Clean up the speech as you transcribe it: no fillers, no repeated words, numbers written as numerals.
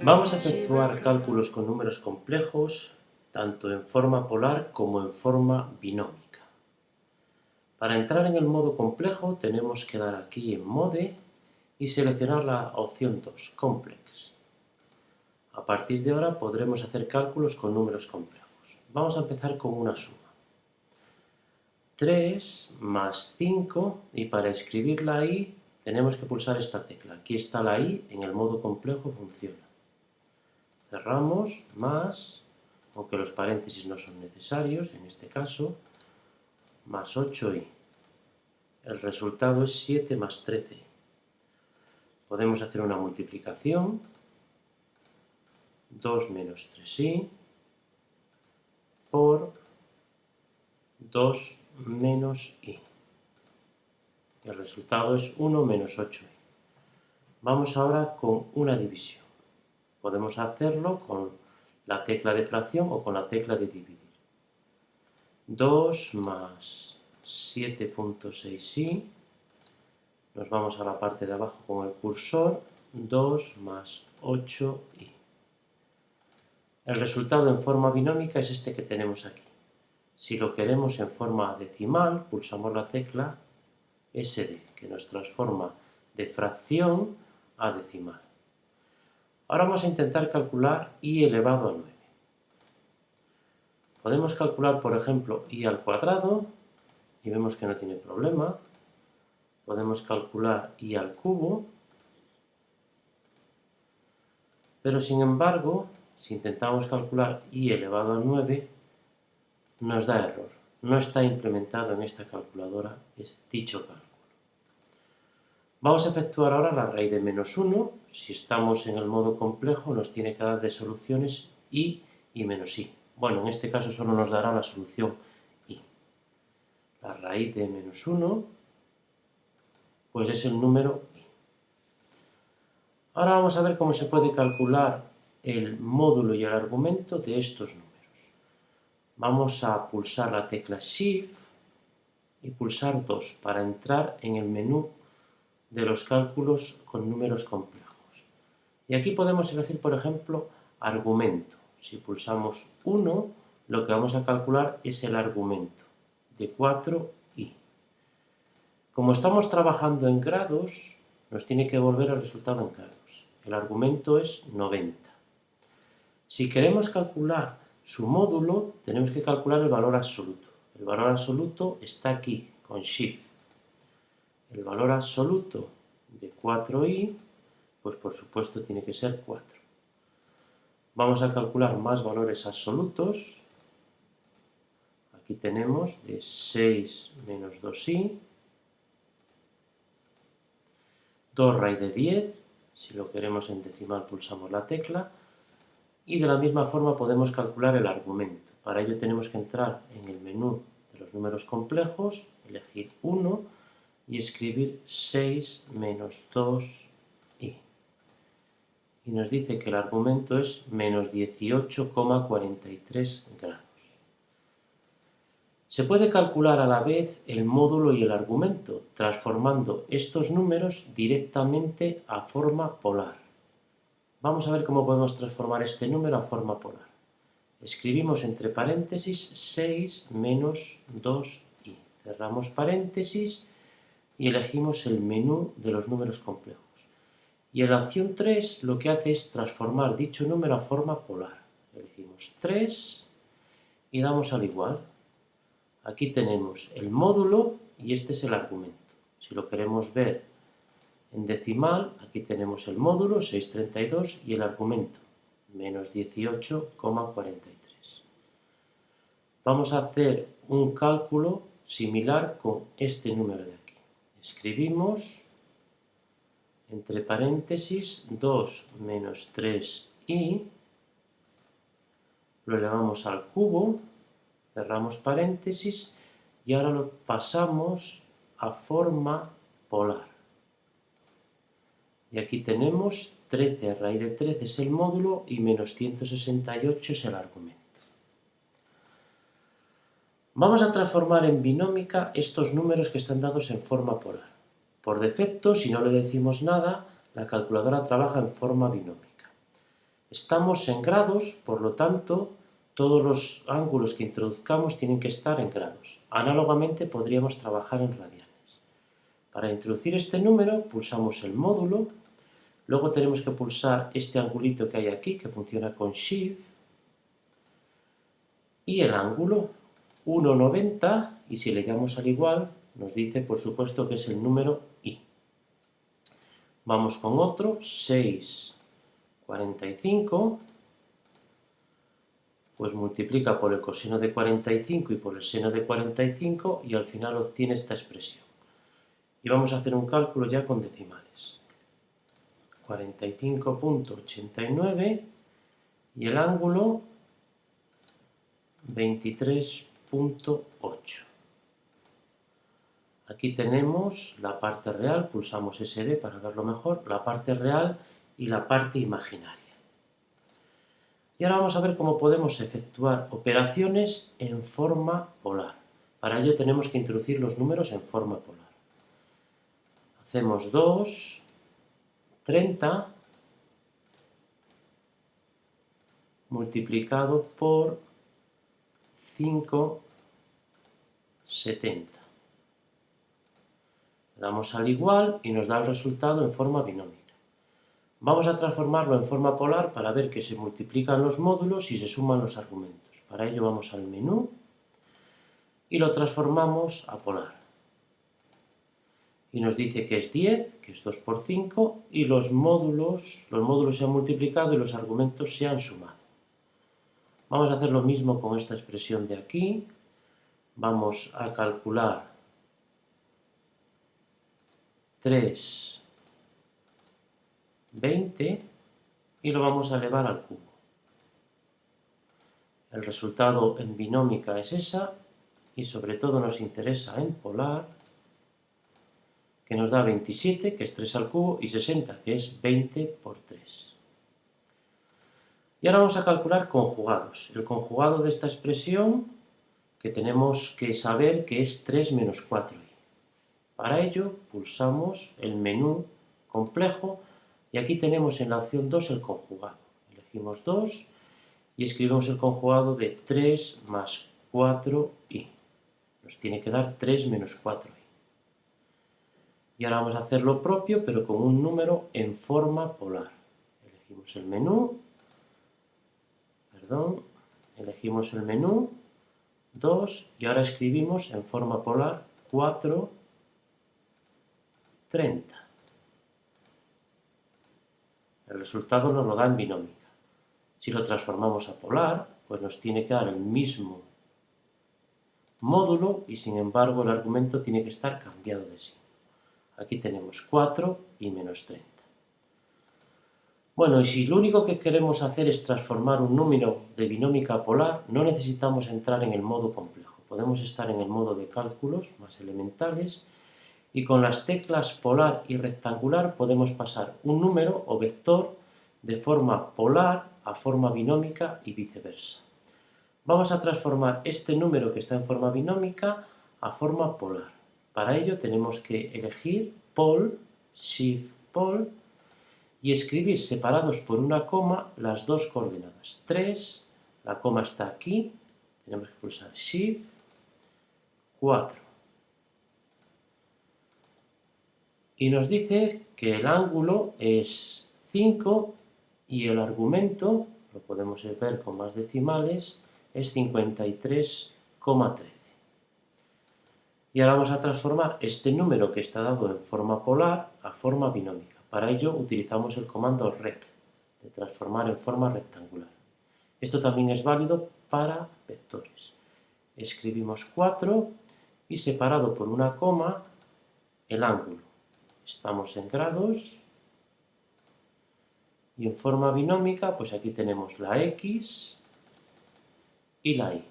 Vamos a efectuar cálculos con números complejos, tanto en forma polar como en forma binómica. Para entrar en el modo complejo tenemos que dar aquí en Mode y seleccionar la opción 2, Complex. A partir de ahora podremos hacer cálculos con números complejos. Vamos a empezar con una suma. 3 más 5, y para escribir la i tenemos que pulsar esta tecla. Aquí está la i, en el modo complejo funciona. Cerramos, más, aunque los paréntesis no son necesarios en este caso, más 8i. El resultado es 7 más 13i. Podemos hacer una multiplicación. 2 menos 3i por 2 menos i. El resultado es 1 menos 8i. Vamos ahora con una división. Podemos hacerlo con la tecla de fracción o con la tecla de dividir. 2 más 7.6i. Nos vamos a la parte de abajo con el cursor. 2 más 8i. El resultado en forma binómica es este que tenemos aquí. Si lo queremos en forma decimal, pulsamos la tecla SD, que nos transforma de fracción a decimal. Ahora vamos a intentar calcular i elevado a 9. Podemos calcular, por ejemplo, i al cuadrado, y vemos que no tiene problema. Podemos calcular i al cubo, pero sin embargo, si intentamos calcular i elevado a 9, nos da error. No está implementado en esta calculadora dicho cálculo. Vamos a efectuar ahora la raíz de menos 1. Si estamos en el modo complejo, nos tiene que dar de soluciones i y menos i. Bueno, en este caso solo nos dará la solución i. La raíz de menos 1, pues es el número i. Ahora vamos a ver cómo se puede calcular el módulo y el argumento de estos números. Vamos a pulsar la tecla Shift y pulsar 2 para entrar en el menú de los cálculos con números complejos. Y aquí podemos elegir, por ejemplo, argumento. Si pulsamos 1, lo que vamos a calcular es el argumento de 4i. Como estamos trabajando en grados, nos tiene que volver el resultado en grados. El argumento es 90. Si queremos calcular su módulo, tenemos que calcular el valor absoluto. El valor absoluto está aquí, con Shift. El valor absoluto de 4i, pues por supuesto tiene que ser 4. Vamos a calcular más valores absolutos. Aquí tenemos de 6 menos 2i, 2 raíz de 10, si lo queremos en decimal pulsamos la tecla, y de la misma forma podemos calcular el argumento. Para ello tenemos que entrar en el menú de los números complejos, elegir 1, y escribir 6 menos 2i. Y nos dice que el argumento es menos 18,43 grados. Se puede calcular a la vez el módulo y el argumento, transformando estos números directamente a forma polar. Vamos a ver cómo podemos transformar este número a forma polar. Escribimos entre paréntesis 6 menos 2i. Cerramos paréntesis y elegimos el menú de los números complejos. Y en la opción 3 lo que hace es transformar dicho número a forma polar. Elegimos 3 y damos al igual. Aquí tenemos el módulo y este es el argumento. Si lo queremos ver en decimal, aquí tenemos el módulo, 632, y el argumento, menos 18,43. Vamos a hacer un cálculo similar con este número de aquí. Escribimos entre paréntesis 2 menos 3i, lo elevamos al cubo, cerramos paréntesis y ahora lo pasamos a forma polar. Y aquí tenemos 13 a raíz de 13 es el módulo y menos 168 es el argumento. Vamos a transformar en binómica estos números que están dados en forma polar. Por defecto, si no le decimos nada, la calculadora trabaja en forma binómica. Estamos en grados, por lo tanto, todos los ángulos que introduzcamos tienen que estar en grados. Análogamente podríamos trabajar en radianes. Para introducir este número pulsamos el módulo, luego tenemos que pulsar este angulito que hay aquí, que funciona con Shift, y el ángulo 1,90, y si le damos al igual, nos dice por supuesto que es el número I. Vamos con otro, 6,45, pues multiplica por el coseno de 45 y por el seno de 45 y al final obtiene esta expresión. Y vamos a hacer un cálculo ya con decimales. 45,89 y el ángulo 23,8. Aquí tenemos la parte real, pulsamos SD para verlo mejor, la parte real y la parte imaginaria. Y ahora vamos a ver cómo podemos efectuar operaciones en forma polar. Para ello tenemos que introducir los números en forma polar. Hacemos 2, 30, multiplicado por 5, 70. Le damos al igual y nos da el resultado en forma binómica. Vamos a transformarlo en forma polar para ver que se multiplican los módulos y se suman los argumentos. Para ello vamos al menú y lo transformamos a polar. Y nos dice que es 10, que es 2 por 5, y los módulos se han multiplicado y los argumentos se han sumado. Vamos a hacer lo mismo con esta expresión de aquí. Vamos a calcular 3,20 y lo vamos a elevar al cubo. El resultado en binómica es esa, y sobre todo nos interesa en polar, que nos da 27, que es 3 al cubo, y 60, que es 20 por 3. Y ahora vamos a calcular conjugados. El conjugado de esta expresión, que tenemos que saber que es 3 menos 4i. Para ello pulsamos el menú complejo y aquí tenemos en la opción 2 el conjugado. Elegimos 2 y escribimos el conjugado de 3 más 4i. Nos tiene que dar 3 menos 4i. Y ahora vamos a hacer lo propio, pero con un número en forma polar. Elegimos el menú, elegimos el menú, 2, y ahora escribimos en forma polar 4,30. El resultado nos lo da en binómica. Si lo transformamos a polar, pues nos tiene que dar el mismo módulo y sin embargo el argumento tiene que estar cambiado de signo. Aquí tenemos 4 y menos 30. Bueno, y si lo único que queremos hacer es transformar un número de binómica a polar, no necesitamos entrar en el modo complejo. Podemos estar en el modo de cálculos más elementales y con las teclas polar y rectangular podemos pasar un número o vector de forma polar a forma binómica y viceversa. Vamos a transformar este número que está en forma binómica a forma polar. Para ello tenemos que elegir Pol, Shift Pol y escribir separados por una coma las dos coordenadas. 3, la coma está aquí, tenemos que pulsar Shift, 4. Y nos dice que el ángulo es 5 y el argumento, lo podemos ver con más decimales, es 53,13. Y ahora vamos a transformar este número que está dado en forma polar a forma binómica. Para ello utilizamos el comando rec, de transformar en forma rectangular. Esto también es válido para vectores. Escribimos 4 y separado por una coma el ángulo. Estamos en grados y en forma binómica, pues aquí tenemos la X y la Y.